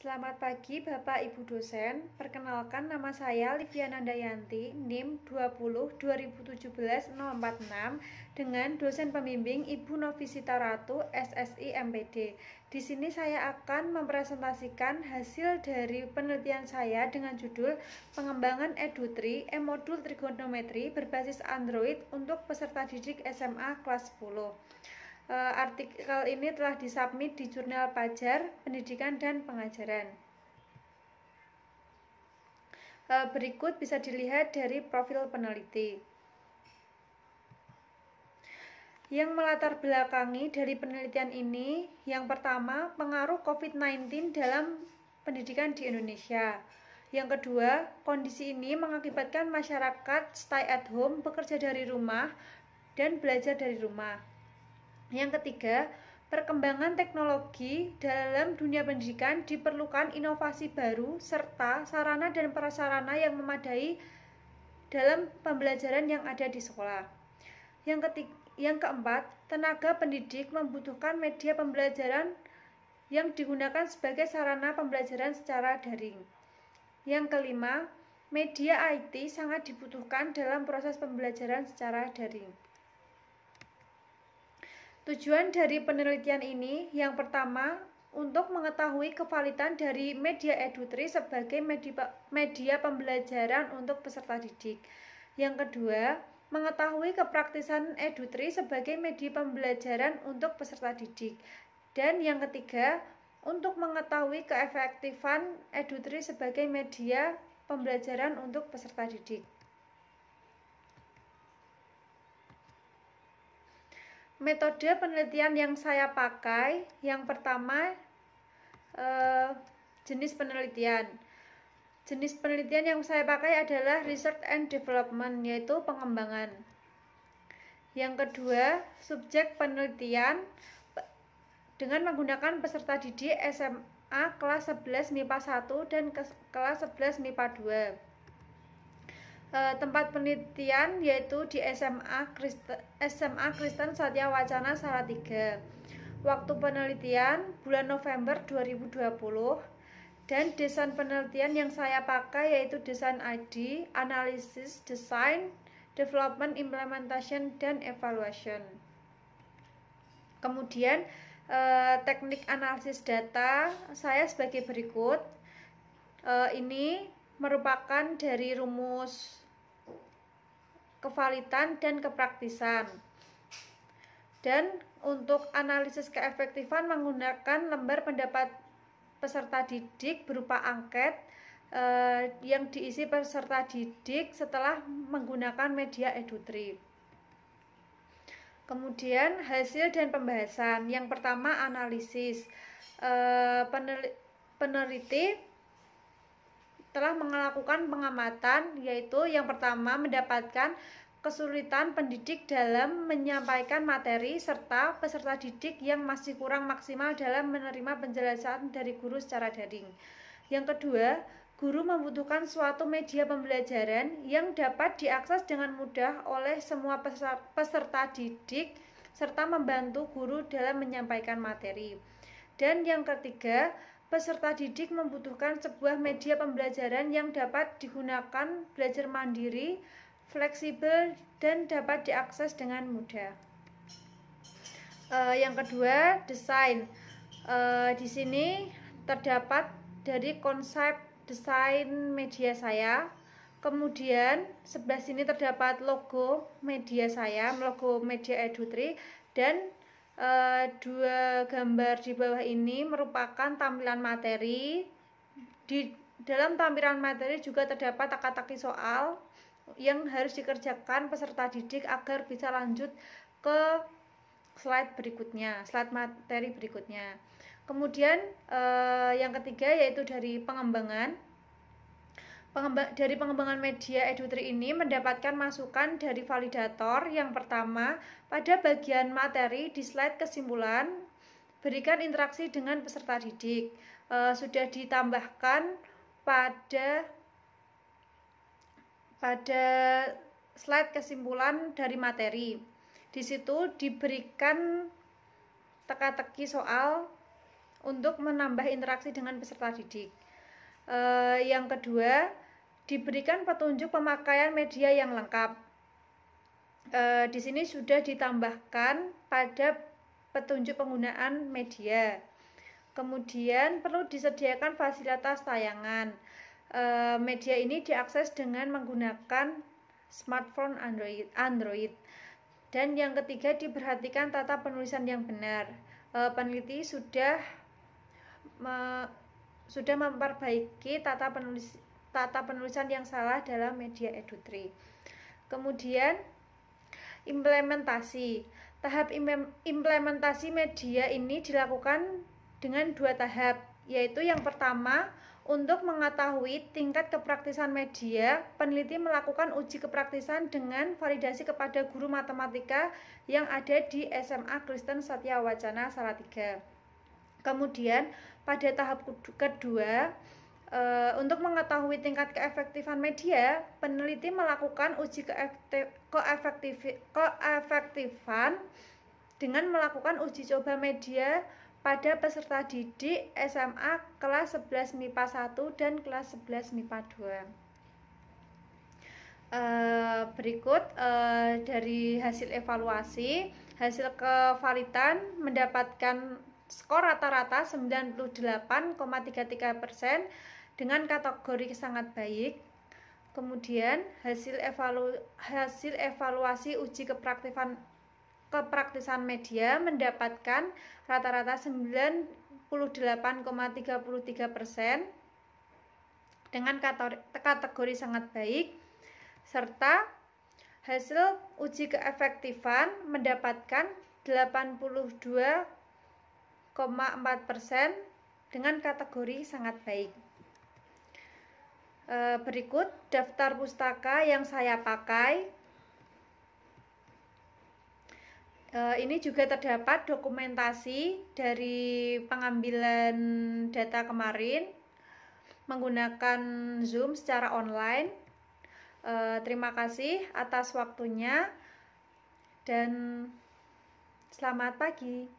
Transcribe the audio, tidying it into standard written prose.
Selamat pagi Bapak Ibu dosen. Perkenalkan, nama saya Liviana Dayanti, NIM 20 2017 046 dengan dosen pembimbing Ibu Novisita Ratu, SSI MPD. Di sini saya akan mempresentasikan hasil dari penelitian saya dengan judul Pengembangan EduTri E-Modul Trigonometri berbasis Android untuk peserta didik SMA kelas 10. Artikel ini telah disubmit di Jurnal Pajar Pendidikan dan Pengajaran. Berikut bisa dilihat dari profil peneliti. Yang melatar belakangi dari penelitian ini, yang pertama, pengaruh COVID-19 dalam pendidikan di Indonesia. Yang kedua, kondisi ini mengakibatkan masyarakat stay at home, bekerja dari rumah, dan belajar dari rumah. Yang ketiga, perkembangan teknologi dalam dunia pendidikan diperlukan inovasi baru serta sarana dan prasarana yang memadai dalam pembelajaran yang ada di sekolah. Yang keempat, tenaga pendidik membutuhkan media pembelajaran yang digunakan sebagai sarana pembelajaran secara daring. Yang kelima, media IT sangat dibutuhkan dalam proses pembelajaran secara daring. Tujuan dari penelitian ini, yang pertama, untuk mengetahui kevalidan dari media EduTri sebagai media pembelajaran untuk peserta didik. Yang kedua, mengetahui kepraktisan EduTri sebagai media pembelajaran untuk peserta didik. Dan yang ketiga, untuk mengetahui keefektifan EduTri sebagai media pembelajaran untuk peserta didik. Metode penelitian yang saya pakai, yang pertama, jenis penelitian. Jenis penelitian yang saya pakai adalah research and development, yaitu pengembangan. Yang kedua, subjek penelitian dengan menggunakan peserta didik SMA kelas 11 MIPA 1 dan kelas 11 MIPA 2. Tempat penelitian yaitu di SMA Kristen Satya Wacana Salatiga. Waktu penelitian bulan November 2020. Dan desain penelitian yang saya pakai yaitu desain ID, Analysis, Design, Development, Implementation, dan Evaluation. Kemudian teknik analisis data saya sebagai berikut. Ini merupakan dari rumus kevalidan dan kepraktisan. Dan untuk analisis keefektifan menggunakan lembar pendapat peserta didik berupa angket yang diisi peserta didik setelah menggunakan media EduTri. Kemudian hasil dan pembahasan. Yang pertama, analisis. Peneliti telah melakukan pengamatan, yaitu yang pertama, mendapatkan kesulitan pendidik dalam menyampaikan materi serta peserta didik yang masih kurang maksimal dalam menerima penjelasan dari guru secara daring. Yang kedua, guru membutuhkan suatu media pembelajaran yang dapat diakses dengan mudah oleh semua peserta didik serta membantu guru dalam menyampaikan materi. Dan yang ketiga, peserta didik membutuhkan sebuah media pembelajaran yang dapat digunakan belajar mandiri, fleksibel, dan dapat diakses dengan mudah. Yang kedua, desain. Di sini terdapat dari konsep desain media saya. Kemudian sebelah sini terdapat logo media saya, logo media EduTri, dan dua gambar di bawah ini merupakan tampilan materi. Di dalam tampilan materi juga terdapat teka-teki soal yang harus dikerjakan peserta didik agar bisa lanjut ke slide berikutnya, slide materi berikutnya. Kemudian yang ketiga yaitu dari pengembangan. Dari pengembangan media EduTri ini mendapatkan masukan dari validator. Yang pertama, pada bagian materi di slide kesimpulan, berikan interaksi dengan peserta didik. Sudah ditambahkan pada slide kesimpulan dari materi. Di situ diberikan teka-teki soal untuk menambah interaksi dengan peserta didik. Yang kedua, diberikan petunjuk pemakaian media yang lengkap. Di sini sudah ditambahkan pada petunjuk penggunaan media. Kemudian perlu disediakan fasilitas tayangan. Media ini diakses dengan menggunakan smartphone Android. Dan yang ketiga, diperhatikan tata penulisan yang benar. Peneliti sudah memperbaiki tata penulisan yang salah dalam media Edu3. Kemudian implementasi. Tahap implementasi media ini dilakukan dengan 2 tahap, yaitu yang pertama, untuk mengetahui tingkat kepraktisan media, peneliti melakukan uji kepraktisan dengan validasi kepada guru matematika yang ada di SMA Kristen Satya Wacana Salatiga. Kemudian pada tahap kedua, untuk mengetahui tingkat keefektifan media, peneliti melakukan uji keefektifan dengan melakukan uji coba media pada peserta didik SMA kelas 11 MIPA 1 dan kelas 11 MIPA 2. Berikut dari hasil evaluasi, hasil kevalidan mendapatkan skor rata-rata 98,33% dengan kategori sangat baik. Kemudian hasil evaluasi uji kepraktisan media mendapatkan rata-rata 98,33% dengan kategori sangat baik, serta hasil uji keefektifan mendapatkan 82,4% dengan kategori sangat baik. Berikut daftar pustaka yang saya pakai. Ini juga terdapat dokumentasi dari pengambilan data kemarin menggunakan Zoom secara online. Terima kasih atas waktunya dan selamat pagi.